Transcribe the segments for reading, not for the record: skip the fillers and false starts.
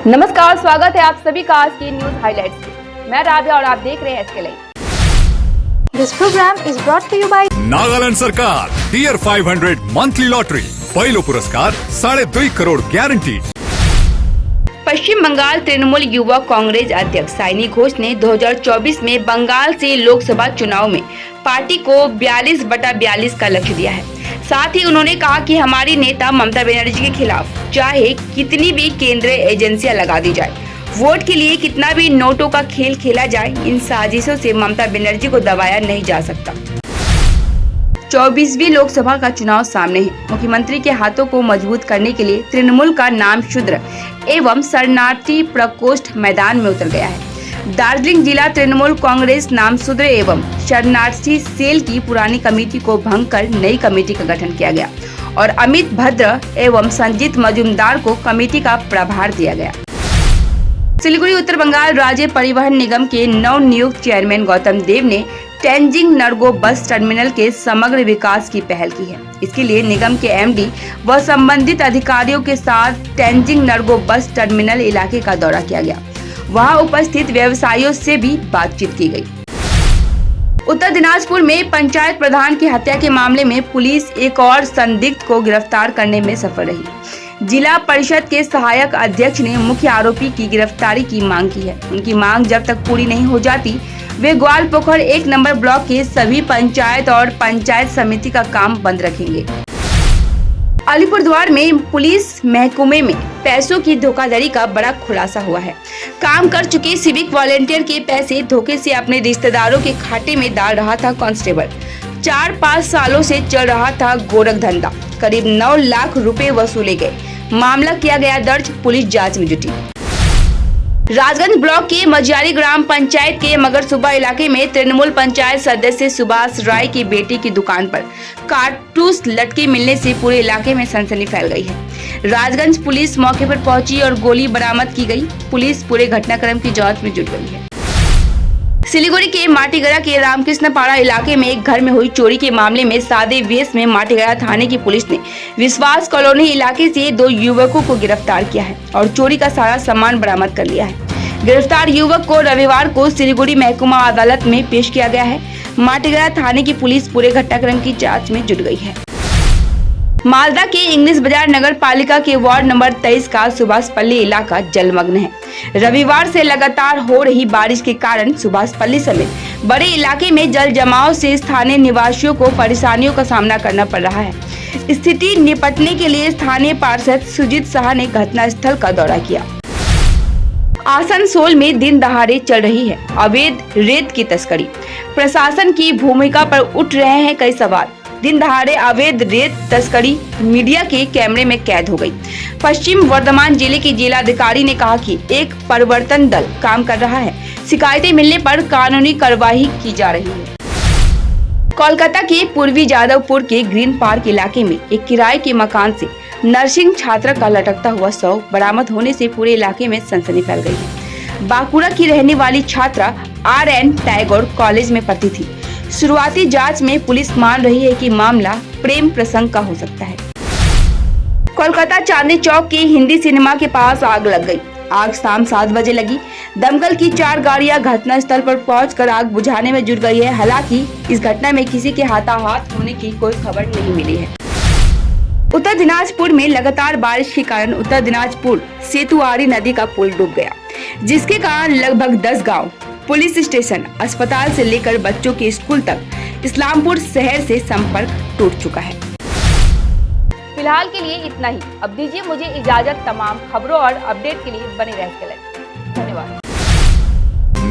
नमस्कार, स्वागत है आप सभी का आज की न्यूज हाइलाइट्स में। मैं राबिया और आप देख रहे हैं SK live. This program is brought to you by Nagaland सरकार टियर 500 मंथली लॉटरी पहिलो पुरस्कार 2.5 करोड़ गारंटी। पश्चिम बंगाल तृणमूल युवा कांग्रेस अध्यक्ष साइनी घोष ने 2024 में बंगाल से लोकसभा चुनाव में पार्टी को 42/42 का लक्ष्य दिया है। साथ ही उन्होंने कहा कि हमारी नेता ममता बनर्जी के खिलाफ चाहे कितनी भी केंद्रीय एजेंसियां लगा दी जाए, वोट के लिए कितना भी नोटों का खेल खेला जाए, इन साजिशों से ममता बनर्जी को दबाया नहीं जा सकता। 24वीं लोकसभा का चुनाव सामने है। मुख्यमंत्री के हाथों को मजबूत करने के लिए तृणमूल का नाम शूद्र एवं शरणार्थी प्रकोष्ठ मैदान में उतर गया है। दार्जिलिंग जिला तृणमूल कांग्रेस नाम शूद्र एवं शरणार्थी सेल की पुरानी कमेटी को भंग कर नई कमेटी का गठन किया गया और अमित भद्र एवं संजीत मजूमदार को कमेटी का प्रभार दिया गया। सिलीगुड़ी उत्तर बंगाल राज्य परिवहन निगम के नव नियुक्त चेयरमैन गौतम देव ने तेंजिंग नर्गो बस टर्मिनल के समग्र विकास की पहल की है। इसके लिए निगम के एमडी व संबंधित अधिकारियों के साथ तेंजिंग नर्गो बस टर्मिनल इलाके का दौरा किया गया। वहां उपस्थित व्यवसायियों से भी बातचीत की गई। उत्तर दिनाजपुर में पंचायत प्रधान की हत्या के मामले में पुलिस एक और संदिग्ध को गिरफ्तार करने में सफल रही। जिला परिषद के सहायक अध्यक्ष ने मुख्य आरोपी की गिरफ्तारी की मांग की है। उनकी मांग जब तक पूरी नहीं हो जाती, वे ग्वालपोखर 1 नंबर ब्लॉक के सभी पंचायत और पंचायत समिति का काम बंद रखेंगे। अलीपुरद्वार में पुलिस महकमे में पैसों की धोखाधड़ी का बड़ा खुलासा हुआ है। काम कर चुके सिविक वॉलेंटियर के पैसे धोखे से अपने रिश्तेदारों के खाते में डाल रहा था कांस्टेबल। 4-5 सालों से चल रहा था गोरख धंधा। करीब 9 लाख रुपए वसूले गए। मामला किया गया दर्ज, पुलिस जांच में जुटी। राजगंज ब्लॉक के मजियारी ग्राम पंचायत के मगरसुबा इलाके में तृणमूल पंचायत सदस्य सुभाष राय की बेटी की दुकान पर कारतूस लटके मिलने से पूरे इलाके में सनसनी फैल गई है। राजगंज पुलिस मौके पर पहुंची और गोली बरामद की गई। पुलिस पूरे घटनाक्रम की जांच में जुट गई है। सिलीगुड़ी के माटीगड़ा के रामकृष्ण पाड़ा इलाके में एक घर में हुई चोरी के मामले में सादे वेश में माटीगड़ा थाने की पुलिस ने विश्वास कॉलोनी इलाके से 2 युवकों को गिरफ्तार किया है और चोरी का सारा सामान बरामद कर लिया है। गिरफ्तार युवक को रविवार को सिलीगुड़ी महकुमा अदालत में पेश किया गया है। माटीगड़ा थाने की पुलिस पूरे घटनाक्रम की जाँच में जुट गई है। मालदा के इंग्लिश बाजार नगर पालिका के वार्ड नंबर 23 का सुभाषपल्ली इलाका जलमग्न है। रविवार से लगातार हो रही बारिश के कारण सुभाषपल्ली समेत बड़े इलाके में जल जमाव से स्थानीय निवासियों को परेशानियों का सामना करना पड़ रहा है। स्थिति निपटने के लिए स्थानीय पार्षद सुजीत शाह ने घटनास्थल का दौरा किया। आसनसोल में दिन दहाड़े चल रही है अवैध रेत की तस्करी। प्रशासन की भूमिका पर उठ रहे हैं कई सवाल। दिन दहाड़े अवैध रेत तस्करी मीडिया के कैमरे में कैद हो गई। पश्चिम वर्धमान जिले के जिलाधिकारी ने कहा कि एक परिवर्तन दल काम कर रहा है। शिकायतें मिलने पर कानूनी कार्रवाई की जा रही है। कोलकाता के पूर्वी जादवपुर के ग्रीन पार्क इलाके में एक किराए के मकान से नर्सिंग छात्रा का लटकता हुआ शव बरामद होने से पूरे इलाके में सनसनी फैल गई है। बांकुड़ा की रहने वाली छात्रा RN टैगोर कॉलेज में पढ़ती थी। शुरुआती जांच में पुलिस मान रही है कि मामला प्रेम प्रसंग का हो सकता है। कोलकाता चांदनी चौक के हिंदी सिनेमा के पास आग लग गई। आग शाम 7 बजे लगी। दमकल की 4 गाड़ियां घटनास्थल पर पहुंचकर आग बुझाने में जुट गई है। हालांकि इस घटना में किसी के हाथाहाथ होने की कोई खबर नहीं मिली है। उत्तर दिनाजपुर में लगातार बारिश के कारण उत्तर दिनाजपुर सेतुआरी नदी का पुल डूब गया, जिसके कारण लगभग 10 गाँव, पुलिस स्टेशन, अस्पताल से लेकर बच्चों के स्कूल तक इस्लामपुर शहर से संपर्क टूट चुका है। फिलहाल के लिए इतना ही। अब दीजिए मुझे इजाजत। तमाम खबरों और अपडेट के लिए बने रहने। धन्यवाद।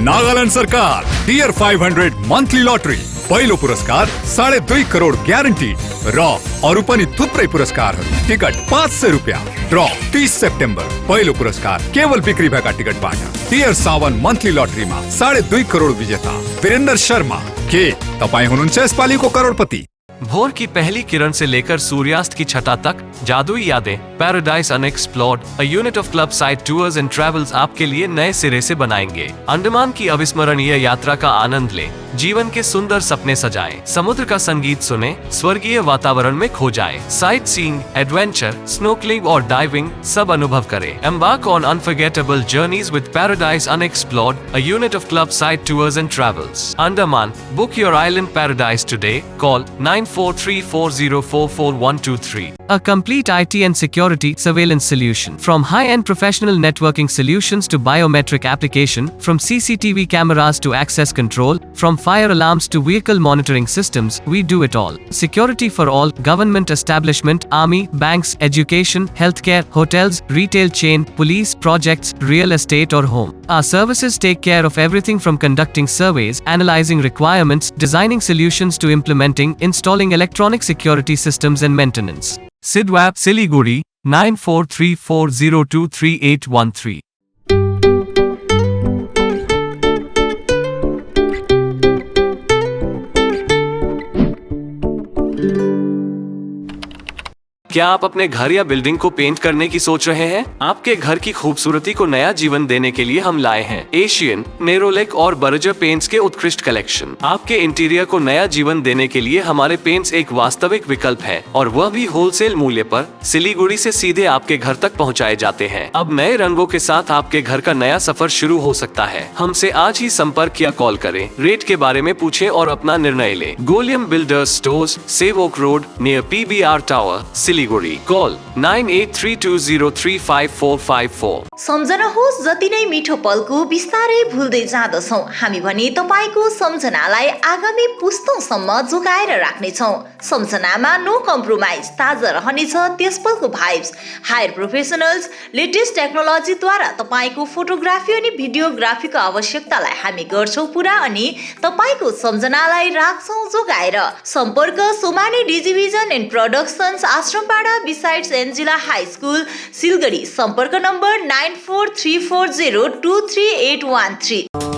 नागालैंड सरकार टियर 500 मंथली लॉटरी पहिलो पुरस्कार 2.5 करोड़ ग्यारंटी र अरू पनि थुप्रै पुरस्कारहरू। टिकट 500 रुपियाँ। ड्र 30 सेप्टेम्बर। पहिलो पुरस्कार केवल बिक्री भएका टिकटबाट। टियर 7 मंथली लटरीमा 2.5 करोड़ विजेता वीरेंद्र शर्मा। के तपाईं हुनुहुन्छ यसपालिको करोडपति? भोर की पहली किरण से लेकर सूर्यास्त की छटा तक जादुई यादें, paradise unexplored, a unit of club side tours and travels आपके लिए नए सिरे से बनाएंगे। अंडमान की अविस्मरणीय यात्रा का आनंद लें। जीवन के सुंदर सपने सजाएं, समुद्र का संगीत सुने, स्वर्गीय वातावरण में खो जाएं, साइट सीइंग, एडवेंचर, स्नोकलिंग और डाइविंग सब अनुभव करें। Embark on unforgettable journeys with Paradise Unexplored, a unit of club side tours and travels. Andaman, book your island paradise today. Call 9434044123. A complete IT and security surveillance solution. From high-end professional networking solutions to biometric application, from CCTV cameras to access control, from fire alarms to vehicle monitoring systems, we do it all. Security for all, government establishment, army, banks, education, healthcare, hotels, retail chain, police, projects, real estate or home. Our services take care of everything from conducting surveys, analyzing requirements, designing solutions to implementing, installing electronic security systems and maintenance. Sidwap Siliguri 9434023813. क्या आप अपने घर या building को paint करने की सोच रहे हैं? आपके घर की खूबसूरती को नया जीवन देने के लिए हम लाए हैं एशियन, नेरोलेक और बर्जर पेंट्स के उत्कृष्ट कलेक्शन। आपके इंटीरियर को नया जीवन देने के लिए हमारे पेंट्स एक वास्तविक विकल्प है और वह भी होलसेल मूल्य पर सिलीगुड़ी से सीधे आपके घर तक पहुंचाए जाते हैं। अब नए रंगों के साथ आपके घर का नया सफर शुरू हो सकता है। हमसे आज ही संपर्क या कॉल करें, रेट के बारे में पूछें और अपना निर्णय लें। गोलियम builders stores, Sevoke road near PBR tower, Siliguri. Call 9832035454। सम्झनुहोस् जति नै मिठो पलको बिस्तारै भुल्दै जाँदछौँ हामी भने तपाईको सम्झनालाई आगामी पुस्तौँसम्म जोगाएर राख्नेछौँ। सम्झनामा नो कम्प्रोमाइज, ताजा रहनेछ त्यस पलको भाइब्स। हायर प्रोफेसनल्स, लेटेस्ट टेक्नोलोजीद्वारा तपाईको फोटोग्राफी अनि भिडियोग्राफीको आवश्यकतालाई हामी गर्छौँ पुरा अनि तपाईको सम्झनालाई राख्छौँ जोगाएर। सम्पर्क Somani digivision and productions, Ashrampara besides Angela high school, Silgadhi. सम्पर्क नम्बर 9434023813।